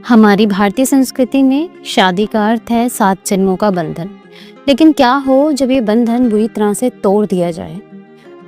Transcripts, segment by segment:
हमारी भारतीय संस्कृति में शादी का अर्थ है 7 जन्मों का बंधन। लेकिन क्या हो जब ये बंधन बुरी तरह से तोड़ दिया जाए।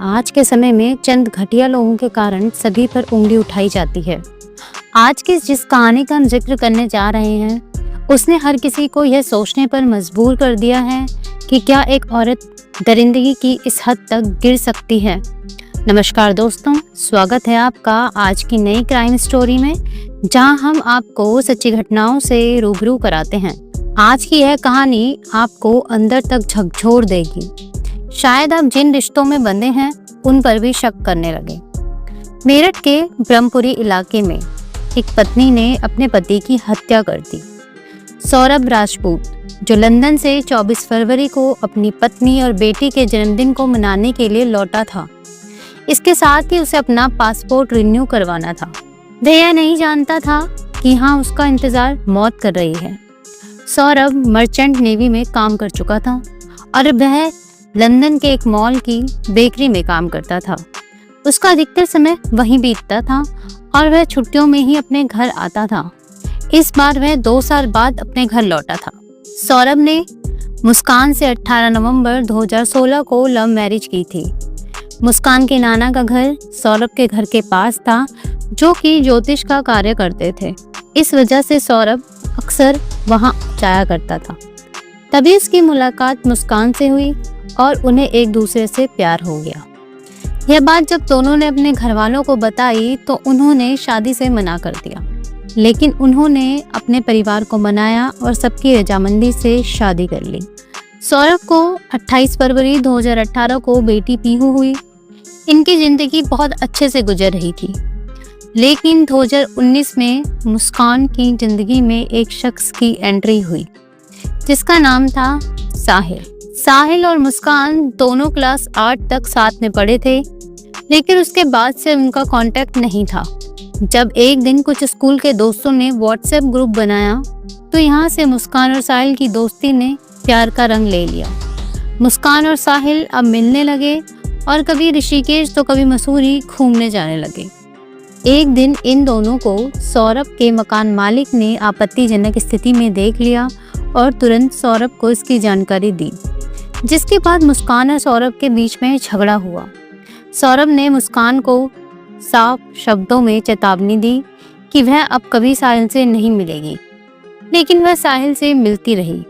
आज के समय में चंद घटिया लोगों के कारण सभी पर उंगली उठाई जाती है। आज की जिस कहानी का हम जिक्र करने जा रहे हैं उसने हर किसी को यह सोचने पर मजबूर कर दिया है कि क्या एक औरत दरिंदगी की इस हद तक गिर सकती है। नमस्कार दोस्तों, स्वागत है आपका आज की नई क्राइम स्टोरी में, जहां हम आपको सच्ची घटनाओं से रूबरू कराते हैं। आज की यह कहानी आपको अंदर तक झकझोर देगी। शायद आप जिन रिश्तों में बंधे हैं उन पर भी शक करने लगे। मेरठ के ब्रह्मपुरी इलाके में एक पत्नी ने अपने पति की हत्या कर दी। सौरभ राजपूत, जो लंदन से 24 फरवरी को अपनी पत्नी और बेटी के जन्मदिन को मनाने के लिए लौटा था। इसके साथ ही उसे अपना पासपोर्ट रिन्यू करवाना था। वह यह नहीं जानता था कि यहाँ उसका इंतजार मौत कर रही है। सौरभ मर्चेंट नेवी में काम कर चुका था और वह लंदन के एक मॉल की बेकरी में काम करता था। उसका अधिकतर समय वहीं बीतता था और वह छुट्टियों में ही अपने घर आता था। इस बार वह 2 साल बाद अपने घर लौटा था। सौरभ ने मुस्कान से 18 नवंबर 2016 को लव मैरिज की थी। मुस्कान के नाना का घर सौरभ के घर के पास था, जो कि ज्योतिष का कार्य करते थे। इस वजह से सौरभ अक्सर वहां जाया करता था। तभी उसकी मुलाकात मुस्कान से हुई और उन्हें एक दूसरे से प्यार हो गया। यह बात जब दोनों ने अपने घर वालों को बताई तो उन्होंने शादी से मना कर दिया, लेकिन उन्होंने अपने परिवार को मनाया और सबकी रजामंदी से शादी कर ली। सौरभ को 28 फरवरी 2018 को बेटी पीहू हुई। इनकी जिंदगी बहुत अच्छे से गुजर रही थी, लेकिन 2019 में मुस्कान की जिंदगी में एक शख्स की एंट्री हुई जिसका नाम था साहिल। साहिल और मुस्कान दोनों क्लास 8 तक साथ में पढ़े थे, लेकिन उसके बाद से उनका कांटेक्ट नहीं था। जब एक दिन कुछ स्कूल के दोस्तों ने व्हाट्सएप ग्रुप बनाया तो यहाँ से मुस्कान और साहिल की दोस्ती ने प्यार का रंग ले लिया। मुस्कान और साहिल अब मिलने लगे और कभी ऋषिकेश तो कभी मसूरी घूमने जाने लगे। एक दिन इन दोनों को सौरभ के मकान मालिक ने आपत्तिजनक स्थिति में देख लिया और तुरंत सौरभ को इसकी जानकारी दी, जिसके बाद मुस्कान और सौरभ के बीच में झगड़ा हुआ। सौरभ ने मुस्कान को साफ शब्दों में चेतावनी दी कि वह अब कभी साहिल से नहीं मिलेगी, लेकिन वह साहिल से मिलती रही।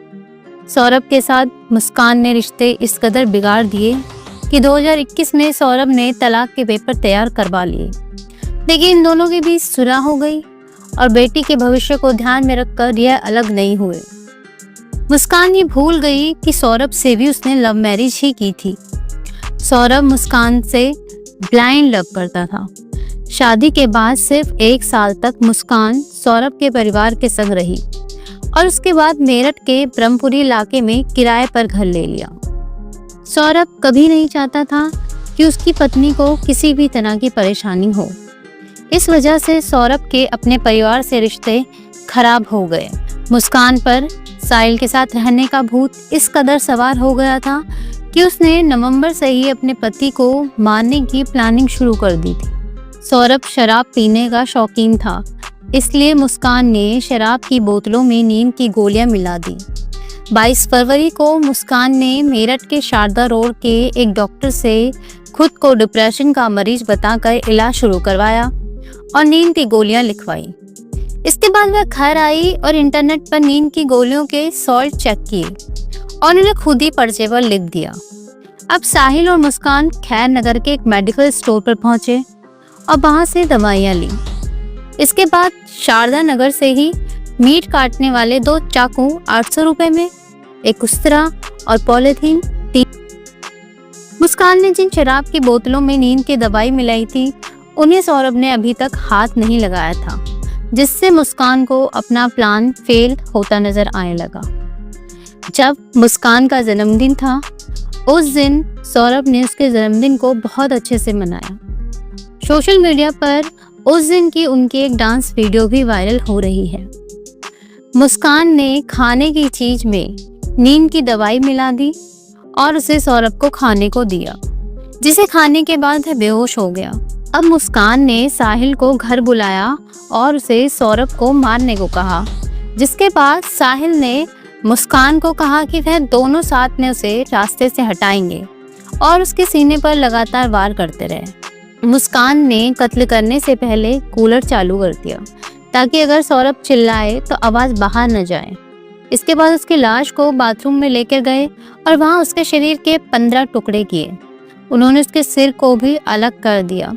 सौरभ के साथ मुस्कान ने रिश्ते इस कदर बिगाड़ दिए कि 2021 में सौरभ ने तलाक के पेपर तैयार करवा लिए। लेकिन इन दोनों के बीच सुलह हो गई और बेटी के भविष्य को ध्यान में रखकर यह अलग नहीं हुए। मुस्कान ये भूल गई कि सौरभ से भी उसने लव मैरिज ही की थी। सौरभ मुस्कान से ब्लाइंड लव करता था। शादी के बाद सिर्फ 1 साल तक मुस्कान सौरभ के परिवार के संग रही और उसके बाद मेरठ के ब्रह्मपुरी इलाके में किराए पर घर ले लिया। सौरभ कभी नहीं चाहता था कि उसकी पत्नी को किसी भी तरह की परेशानी हो। इस वजह से सौरभ के अपने परिवार से रिश्ते खराब हो गए। मुस्कान पर साहिल के साथ रहने का भूत इस कदर सवार हो गया था कि उसने नवंबर से ही अपने पति को मारने की प्लानिंग शुरू कर दी थी। सौरभ शराब पीने का शौकीन था, इसलिए मुस्कान ने शराब की बोतलों में नींद की गोलियां मिला दी। 22 फरवरी को मुस्कान ने मेरठ के शारदा रोड के एक डॉक्टर से खुद को डिप्रेशन का मरीज बताकर इलाज शुरू करवाया और नींद की गोलियां लिखवाई। इसके बाद वह घर आई और इंटरनेट पर नींद की गोलियों के सॉल्ट चेक किए और उन्हें खुद ही पर्चे पर लिख दिया। अब साहिल और मुस्कान खैर नगर के एक मेडिकल स्टोर पर पहुंचे और वहां से दवाइयां ली। इसके बाद शारदा नगर से ही मीट काटने वाले 2 चाकू 800 रुपए में, एक उस्तरा और पॉलीथीन 3। मुस्कान ने जिन शराब की बोतलों में नींद की दवाई मिलाई थी उन्हें सौरभ ने अभी तक हाथ नहीं लगाया था, जिससे मुस्कान को अपना प्लान फेल होता नजर आने लगा। जब मुस्कान का जन्मदिन था उस दिन सौरभ ने उसके जन्मदिन को बहुत अच्छे से मनाया। सोशल मीडिया पर उस दिन की उनकी एक डांस वीडियो भी वायरल हो रही है। मुस्कान ने खाने की चीज में नींद की दवाई मिला दी और उसे सौरभ को खाने को दिया, जिसे खाने के बाद वह बेहोश हो गया। अब मुस्कान ने साहिल को घर बुलाया और उसे सौरभ को मारने को कहा, जिसके बाद साहिल ने मुस्कान को कहा कि वह दोनों साथ में उसे रास्ते से हटाएंगे और उसके सीने पर लगातार वार करते रहे। मुस्कान ने कत्ल करने से पहले कूलर चालू कर दिया ताकि अगर सौरभ चिल्लाए तो आवाज़ बाहर न जाए। इसके बाद उसकी लाश को बाथरूम में लेकर गए और वहां उसके शरीर के 15 टुकड़े किए। उन्होंने उसके सिर को भी अलग कर दिया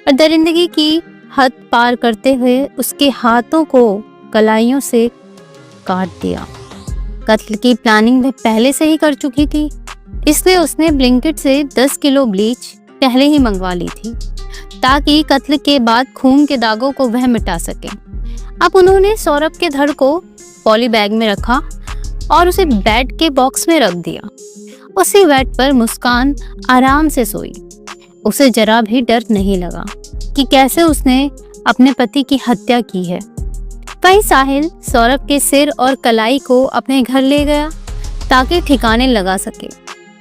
और दरिंदगी की हद पार करते हुए उसके हाथों को कलाइयों से काट दिया। कत्ल की प्लानिंग वह पहले से ही कर चुकी थी, इसलिए उसने ब्लिंकिट से 10 किलो ब्लीच पहले ही मंगवा ली थी ताकि कत्ल के बाद खून के दागों को वह मिटा सके। अब उन्होंने सौरभ के धड़ को पॉली बैग में रखा और उसे बेड के बॉक्स में रख दिया। उसी बेड पर मुस्कान आराम से सोई। उसे जरा भी डर नहीं लगा कि कैसे उसने अपने पति की हत्या की है। वहीं साहिल सौरभ के सिर और कलाई को अपने घर ले गया ताकि ठिकाने लगा सके,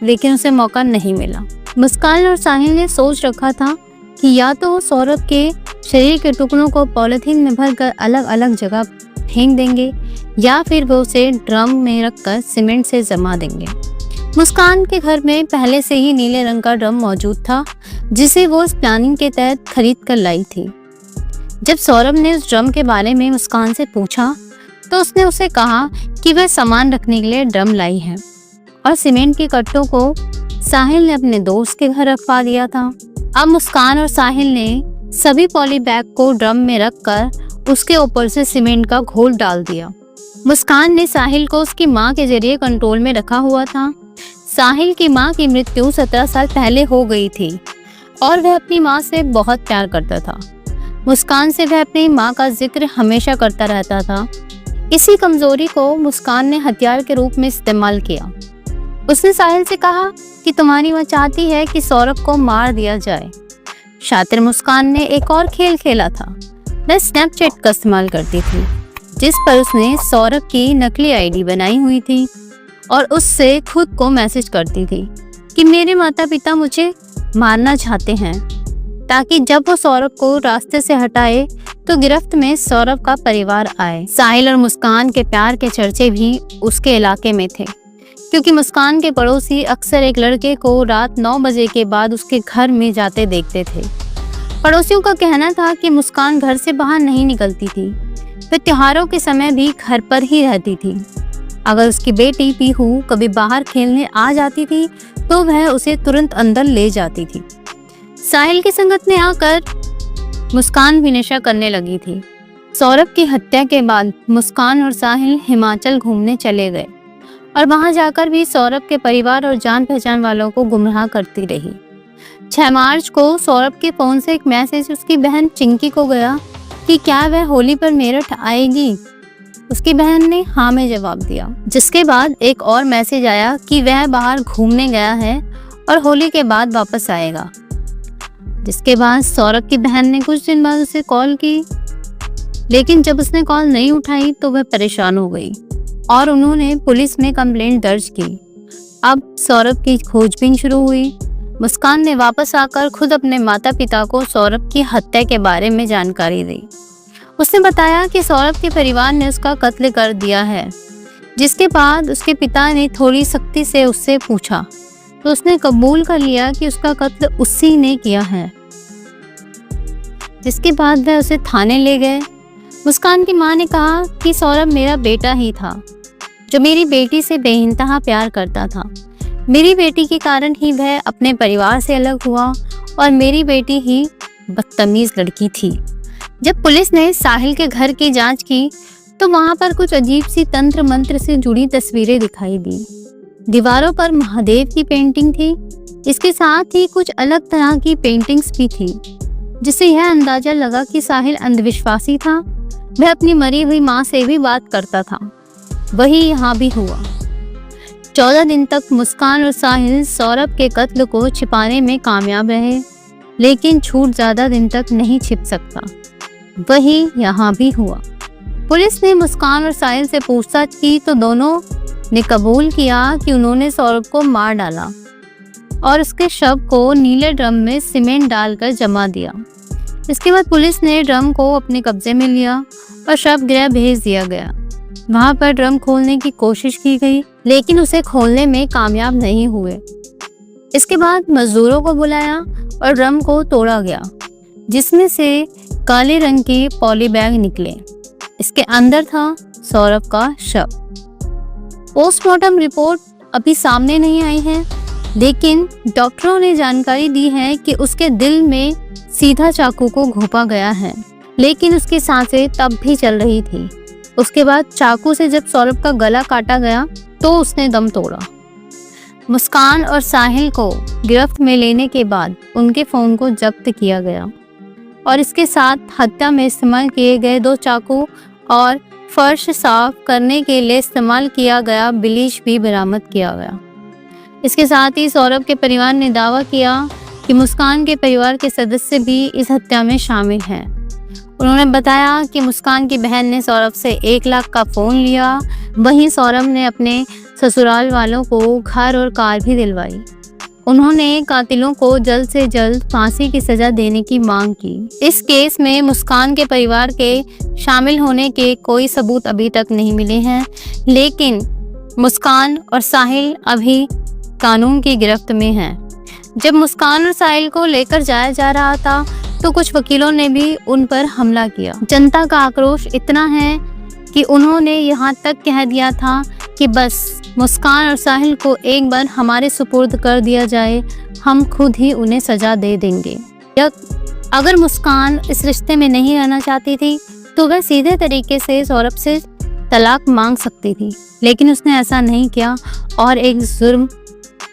लेकिन उसे मौका नहीं मिला। मुस्कान और साहिल ने सोच रखा था कि या तो वो सौरभ के शरीर के टुकड़ों को पॉलिथीन में भरकर अलग अलग जगह फेंक देंगे या फिर वो उसे ड्रम में रखकर सीमेंट से जमा देंगे। मुस्कान के घर में पहले से ही नीले रंग का ड्रम मौजूद था जिसे वो इस प्लानिंग के तहत खरीद कर लाई थी। जब सौरभ ने उस ड्रम के बारे में मुस्कान से पूछा तो उसने उसे कहा कि वह सामान रखने के लिए ड्रम लाई है और सीमेंट के कट्टों को साहिल ने अपने दोस्त के घर रखवा दिया था। अब मुस्कान और साहिल ने सभी पॉली बैग को ड्रम में रखकर उसके ऊपर से सीमेंट का घोल डाल दिया। मुस्कान ने साहिल को उसकी मां के जरिए कंट्रोल में रखा हुआ था। साहिल की मां की मृत्यु 17 साल पहले हो गई थी और वह अपनी मां से बहुत प्यार करता था। मुस्कान से वह अपनी मां का जिक्र हमेशा करता रहता था। इसी कमजोरी को मुस्कान ने हथियार के रूप में इस्तेमाल किया। उसने साहिल से कहा कि तुम्हारी मां चाहती है कि सौरभ को मार दिया जाए। शातिर मुस्कान ने एक और खेल खेला था। वह स्नैपचैट का इस्तेमाल करती थी जिस पर उसने सौरभ की नकली आईडी बनाई हुई थी और उससे खुद को मैसेज करती थी कि मेरे माता पिता मुझे मारना चाहते हैं, ताकि जब वो सौरभ को रास्ते से हटाए तो गिरफ्त में सौरभ का परिवार आए। साहिल और मुस्कान के प्यार के चर्चे भी उसके इलाके में थे, क्योंकि मुस्कान के पड़ोसी अक्सर एक लड़के को रात 9 बजे के बाद उसके घर में जाते देखते थे। पड़ोसियों का कहना था कि मुस्कान घर से बाहर नहीं निकलती थी। वह त्योहारों के समय भी घर पर ही रहती थी। अगर उसकी बेटी पीहू कभी बाहर खेलने आ जाती थी तो वह उसे तुरंत अंदर ले जाती थी। साहिल की संगत में आकर मुस्कान भी नशा करने लगी थी। सौरभ की हत्या के बाद मुस्कान और साहिल हिमाचल घूमने चले गए और वहां जाकर भी सौरभ के परिवार और जान पहचान वालों को गुमराह करती रही। 6 मार्च को सौरभ के फोन से एक मैसेज उसकी बहन चिंकी को गया कि क्या वह होली पर मेरठ आएगी। उसकी बहन ने हाँ में जवाब दिया, जिसके बाद एक और मैसेज आया कि वह बाहर घूमने गया है और होली के बाद वापस आएगा। जिसके बाद सौरभ की बहन ने कुछ दिन बाद उसे कॉल की, लेकिन जब उसने कॉल नहीं उठाई तो वह परेशान हो गई और उन्होंने पुलिस में कंप्लेंट दर्ज की। अब सौरभ की खोजबीन शुरू हुई। मुस्कान ने वापस आकर खुद अपने माता पिता को सौरभ की हत्या के बारे में जानकारी दी। उसने बताया कि सौरभ के परिवार ने उसका कत्ल कर दिया है। जिसके बाद उसके पिता ने थोड़ी सख्ती से उससे पूछा तो उसने कबूल कर लिया कि उसका कत्ल उसी ने किया है। जिसके बाद वह उसे थाने ले गए। मुस्कान की मां ने कहा कि सौरभ मेरा बेटा ही था जो मेरी बेटी से बेइंतहा प्यार करता था। मेरी बेटी के कारण ही वह अपने परिवार से अलग हुआ और मेरी बेटी ही बदतमीज लड़की थी। जब पुलिस ने साहिल के घर की जांच की तो वहां पर कुछ अजीब सी तंत्र मंत्र से जुड़ी तस्वीरें दिखाई दी। दीवारों पर महादेव की पेंटिंग थी। इसके साथ ही कुछ अलग तरह की पेंटिंग्स भी थी, जिससे यह अंदाजा लगा कि साहिल अंधविश्वासी था। वह अपनी मरी हुई मां से भी बात करता था। वही यहाँ भी हुआ। 14 दिन तक मुस्कान और साहिल सौरभ के कत्ल को छिपाने में कामयाब रहे, लेकिन झूठ ज्यादा दिन तक नहीं छिप सकता। वही यहाँ भी हुआ। पुलिस ने मुस्कान और साहिल से पूछताछ की तो दोनों ने कबूल किया कि उन्होंने सौरभ को मार डाला और उसके शव को नीले ड्रम में सीमेंट डालकर जमा दिया। इसके बाद पुलिस ने ड्रम को अपने कब्जे में लिया और शव गृह भेज दिया गया। वहां पर ड्रम खोलने की कोशिश की गई, लेकिन उसे खोलने में कामयाब नहीं हुए। इसके बाद मजदूरों को बुलाया और ड्रम को तोड़ा गया, जिसमें से काले रंग के पॉली बैग निकले। इसके अंदर था सौरभ का शव। पोस्टमार्टम रिपोर्ट अभी सामने नहीं आई है, लेकिन डॉक्टरों ने जानकारी दी है कि उसके दिल में सीधा चाकू को घोंपा गया है, लेकिन उसकी सांसें तब भी चल रही थी। उसके बाद चाकू से जब सौरभ का गला काटा गया तो उसने दम तोड़ा। मुस्कान और साहिल को गिरफ्त में लेने के बाद उनके फ़ोन को जब्त किया गया और इसके साथ हत्या में इस्तेमाल किए गए 2 चाकू और फर्श साफ करने के लिए इस्तेमाल किया गया ब्लीच भी बरामद किया गया। इसके साथ ही सौरभ के परिवार ने दावा किया कि मुस्कान के परिवार के सदस्य भी इस हत्या में शामिल हैं। उन्होंने बताया कि मुस्कान की बहन ने सौरभ से 1 लाख का फ़ोन लिया। वहीं सौरभ ने अपने ससुराल वालों को घर और कार भी दिलवाई। उन्होंने कातिलों को जल्द से जल्द फांसी की सज़ा देने की मांग की। इस केस में मुस्कान के परिवार के शामिल होने के कोई सबूत अभी तक नहीं मिले हैं, लेकिन मुस्कान और साहिल अभी कानून की गिरफ्त में हैं। जब मुस्कान और साहिल को लेकर जाया जा रहा था तो कुछ वकीलों ने भी उन पर हमला किया। जनता का आक्रोश इतना है कि उन्होंने यहाँ तक कह दिया था कि बस मुस्कान और साहिल को एक बार हमारे सुपुर्द कर दिया जाए, हम खुद ही उन्हें सजा दे देंगे। अगर मुस्कान इस रिश्ते में नहीं रहना चाहती थी तो वह सीधे तरीके से सौरभ से तलाक मांग सकती थी, लेकिन उसने ऐसा नहीं किया और एक जुर्म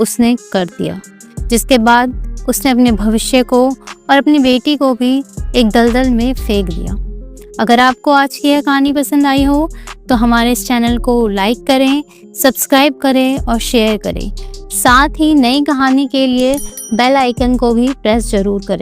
उसने कर दिया, जिसके बाद उसने अपने भविष्य को और अपनी बेटी को भी एक दलदल में फेंक दिया। अगर आपको आज की यह कहानी पसंद आई हो तो हमारे इस चैनल को लाइक करें, सब्सक्राइब करें और शेयर करें। साथ ही नई कहानी के लिए बेल आइकन को भी प्रेस जरूर करें।